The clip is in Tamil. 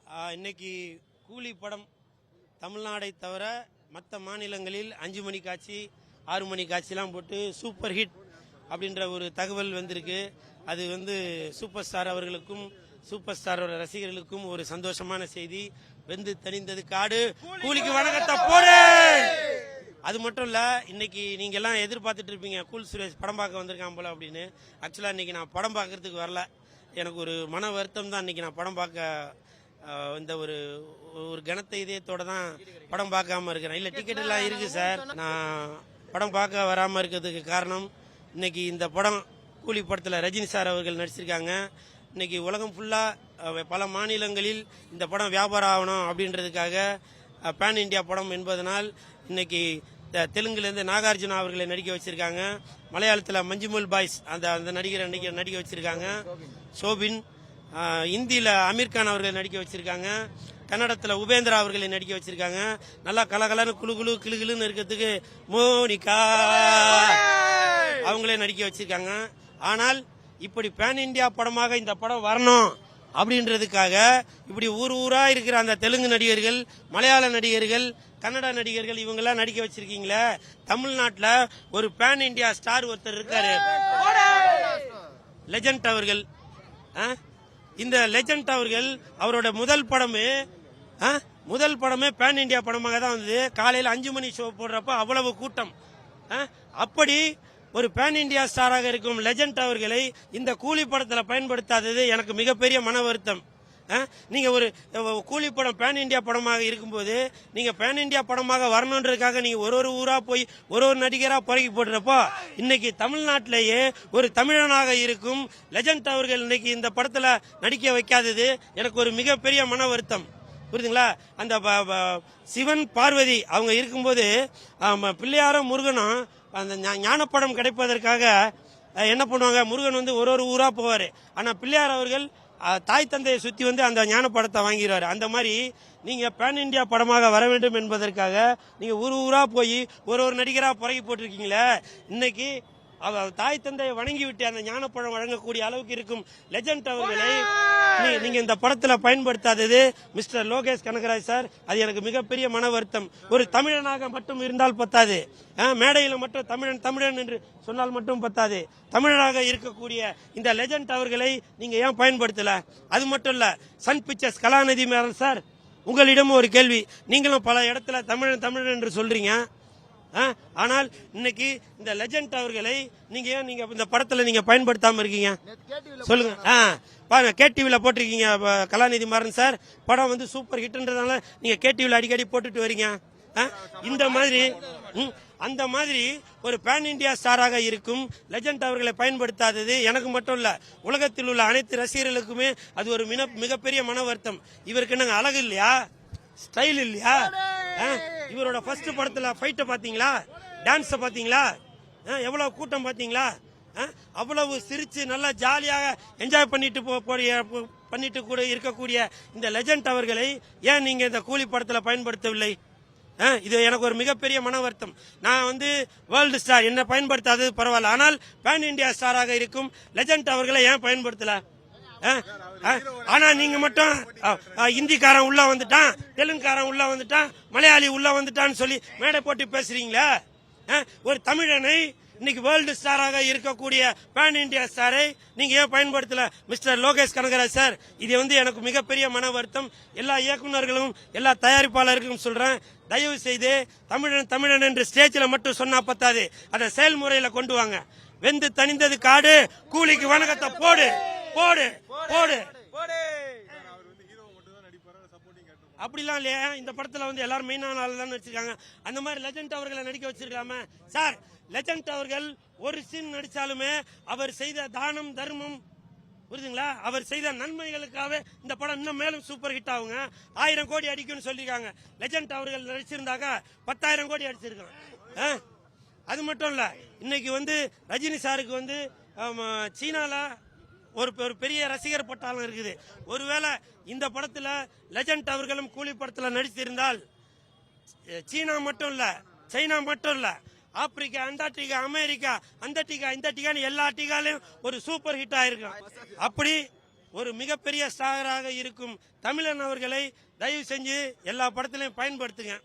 இன்னைக்கு கூலி படம் தமிழ்நாடை தவிர மற்ற மாநிலங்களில் 5 மணி காட்சி 6 மணி காட்சிலாம் போட்டு சூப்பர் ஹிட் அப்படின்ற ஒரு தகவல் வந்திருக்கு. அது சூப்பர் ஸ்டார் அவர்களுக்கும் சூப்பர் ஸ்டாரோட ரசிகர்களுக்கும் ஒரு சந்தோஷமான செய்தி. வெந்து தணிந்தது காடு, கூலிக்கு வணக்கத்தை போடு. அது மட்டும் இல்ல, இன்னைக்கு நீங்க எல்லாம் எதிர்பார்த்துட்டு இருப்பீங்க கூல் சுரேஷ் படம் பார்க்க வந்திருக்கான் போல அப்படின்னு. ஆக்சுவலா இன்னைக்கு நான் படம் பார்க்கறதுக்கு வரல. எனக்கு ஒரு மன வருத்தம் தான். இன்னைக்கு நான் படம் பார்க்க இந்த ஒரு கனத்த இதயத்தோட தான் படம் பார்க்காம இருக்கிறேன். இல்ல டிக்கெட் எல்லாம் இருக்கு சார். நான் படம் பார்க்க வராம இருக்கிறதுக்கு காரணம், இன்னைக்கு இந்த படம் கூலி படத்துல ரஜினி சார் அவர்கள் நடிச்சிருக்காங்க. இன்னைக்கு உலகம் ஃபுல்லா பல மாநிலங்களில் இந்த படம் வியாபாரம் ஆகணும் அப்படின்றதுக்காக பேன் இண்டியா படம் என்பதனால் இன்னைக்கு தெலுங்குலேருந்து நாகார்ஜுனா அவர்களை நடிக்க வச்சிருக்காங்க. மலையாளத்தில் மஞ்சுமல் பாய்ஸ் அந்த நடிகரை நடிக்க வச்சிருக்காங்க. சோபின். இந்தியில அமீர்கான் அவர்களை நடிக்க வச்சிருக்காங்க. கன்னடத்தில் உபேந்திரா அவர்களை நடிக்க வச்சிருக்காங்க. நல்லா கலகலன்னு குழு கிளுன்னு இருக்கிறதுக்கு மோனிகா அவங்களே நடிக்க வச்சிருக்காங்க. ஆனால் இப்படி பேன் இண்டியா படமாக இந்த படம் வரணும் அப்படின்றதுக்காக இப்படி ஊரா இருக்கிற அந்த தெலுங்கு நடிகர்கள், மலையாள நடிகர்கள், கன்னட நடிகர்கள் இவங்கெல்லாம் நடிக்க வச்சிருக்கீங்களே. தமிழ்நாட்டில் ஒரு பேன் இண்டியா ஸ்டார் ஒருத்தர் இருக்காரு, லெஜண்ட் அவர்கள். இந்த லெஜண்ட் அவர்கள் அவரோட முதல் படமே பேன் இண்டியா படமாக தான் வந்தது. காலையில் 5 மணி ஷோ போடுறப்ப அவ்வளவு கூட்டம். அப்படி ஒரு பேன் இண்டியா ஸ்டாராக இருக்கும் லெஜண்ட் அவர்களை இந்த கூலி படத்தில் பயன்படுத்தாதது எனக்கு மிகப்பெரிய மன வருத்தம். நீங்க ஒரு கூலி படம் பேன் இண்டியா படமாக இருக்கும்போது நீங்க பேன் இண்டியா படமாக வரணுன்றதுக்காக நீங்க ஒரு ஊரா போய் ஒரு நடிகரா புறக்கி போடுறப்போ, இன்னைக்கு தமிழ்நாட்டிலேயே ஒரு தமிழனாக இருக்கும் லெஜண்ட் அவர்கள் இன்னைக்கு இந்த படத்துல நடிக்க வைக்காதது எனக்கு ஒரு மிகப்பெரிய மன வருத்தம். புரியுதுங்களா? அந்த சிவன் பார்வதி அவங்க இருக்கும்போது பிள்ளையாரும் முருகனும் அந்த ஞானப்படம் கிடைப்பதற்காக என்ன பண்ணுவாங்க, முருகன் ஒரு ஊரா போவாரு. ஆனா பிள்ளையார் அவர்கள் தாய் தந்தையை சுத்தி அந்த ஞான படத்தை வாங்கிடுவாரு. அந்த மாதிரி நீங்க பேன் இண்டியா படமாக வர வேண்டும் என்பதற்காக நீங்க ஊரா போய் ஒரு நடிகரா புறகி போட்டிருக்கீங்களே. இன்னைக்கு தாய் தந்தையை வணங்கி விட்டு அந்த ஞானப்படம் வழங்கக்கூடிய அளவுக்கு இருக்கும் லெஜண்ட் அவர்களை நீங்க இந்த படத்துல பயன்படுத்தாதது மிஸ்டர் லோகேஷ் கனகராஜ் சார், அது எனக்கு மிகப்பெரிய மன வருத்தம். ஒரு தமிழனாக மட்டும் இருந்தால் பத்தாது, மேடையில மட்டும் தமிழன் என்று சொன்னால் மட்டும் பத்தாது. தமிழனாக இருக்கக்கூடிய இந்த லெஜண்ட் அவர்களை நீங்க ஏன் பயன்படுத்தல? அது மட்டும் இல்ல, சன் பிக்சர்ஸ் கலாநிதி மேனன் சார், உங்களிடம் ஒரு கேள்வி. நீங்களும் பல இடத்துல தமிழன் என்று சொல்றீங்க. ஆனால் இன்னைக்கு இந்த லெஜண்ட் அவர்களை நீங்க இந்த படத்துல நீங்க பயன்படுத்தாம இருக்கீங்க? சொல்லுங்க. பாருங்க, கேடிவில போட்டிருக்கீங்க கலாநிதி மாறன் சார். படம் சூப்பர் ஹிட்ன்றதால நீங்க கேடிவில அடிக்கடி போட்டுட்டு வரீங்க. இந்த மாதிரி அந்த மாதிரி ஒரு பேன் இண்டியா ஸ்டாராக இருக்கும் லெஜண்ட் அவர்களை பயன்படுத்தாதது எனக்கு மட்டும் இல்ல, உலகத்தில் உள்ள அனைத்து ரசிகர்களுக்குமே அது ஒரு மிகப்பெரிய மன வருத்தம். இவருக்கு நாங்க அழகு இல்லையா, ஸ்டைல் இல்லையா? இவரோட ஃபர்ஸ்ட் படத்துல ஃபைட்ட பாத்தீங்களா, டான்ஸ பாத்தீங்களா, எவ்வளவு கூட்டம் பாத்தீங்களா? அவ்வளவு சிரிச்சு நல்லா ஜாலியாக என்ஜாய் பண்ணிட்டு கூட இருக்கக்கூடிய இந்த லெஜண்ட் அவர்களை ஏன் நீங்க இந்த கூலி படத்துல பயன்படுத்தவில்லை? இது எனக்கு ஒரு மிகப்பெரிய மன வருத்தம். நான் வேர்ல்டு ஸ்டார், என்ன பயன்படுத்தாதது பரவாயில்ல, ஆனால் பேன் இண்டியா ஸ்டாராக இருக்கும் லெஜண்ட் அவர்களை ஏன் பயன்படுத்தல? ஆனா நீங்க மட்டும் இந்திக்காரன் உள்ள வந்துட்டான், தெலுங்குக்காரன் உள்ள வந்துட்டான், மலையாளி உள்ள வந்துட்டான்னு சொல்லி மேடை போட்டு பேசுறீங்களா? ஒரு தமிழனை இன்னைக்கு வேர்ல்டு ஸ்டாராக இருக்கக்கூடிய பேன் இண்டியா ஸ்டாரை நீங்க ஏன் பயன்படுத்தல மிஸ்டர் லோகேஷ் கனகராஜ் சார்? இது எனக்கு மிகப்பெரிய மன வருத்தம். எல்லா இயக்குநர்களும் எல்லா தயாரிப்பாளருக்கும் சொல்றேன், தயவு செய்து தமிழன் என்று ஸ்டேஜில் மட்டும் சொன்னா பத்தாது, அதை செயல்முறையில கொண்டு வாங்க. வெந்து தணிந்தது காடு, கூலிக்கு வணக்கத்தை போடு போடு போடு. அப்படிலாம் இல்லையா? இந்த படத்துல எல்லாரும் மெயினான ஆள் தான் நடிச்சிருக்காங்க. அந்த மாதிரி லெஜண்ட் அவர்களை நடிக்க வச்சிருக்காம சார். லெஜண்ட் அவர்கள் ஒரு சீன் நடிச்சாலுமே அவர் செய்த தானம் தர்மம், புரியுதுங்களா, அவர் செய்த நன்மைகளுக்காக இந்த படம் இன்னும் மேலும் சூப்பர் ஹிட் ஆகுங்க. 1000 கோடி அடிக்கும்னு சொல்லிருக்காங்க. லெஜண்ட் அவர்கள் நடிச்சிருந்தாக்க 10,000 கோடி அடிச்சிருக்காங்க. அது மட்டும் இல்ல, இன்னைக்கு ரஜினி சாருக்கு சீனால ஒரு பெரிய ரசிகர் பட்டாளம் இருக்குது. ஒருவேளை இந்த படத்துல லெஜண்ட் அவர்களும் கூலி படத்துல நடித்திருந்தால் சீனா மட்டும் இல்ல, சைனா மட்டும் இல்ல, ஆப்பிரிக்கா, அண்டார்டிகா, அமெரிக்கா, அந்த டீகா இந்த டீகான்னு எல்லா டீகாலையும் ஒரு சூப்பர் ஹிட் ஆயிருக்கும். அப்படி ஒரு மிகப்பெரிய ஸ்டாராக இருக்கும் தமிழன் அவர்களை தயவு செஞ்சு எல்லா படத்திலையும் பயன்படுத்துங்க.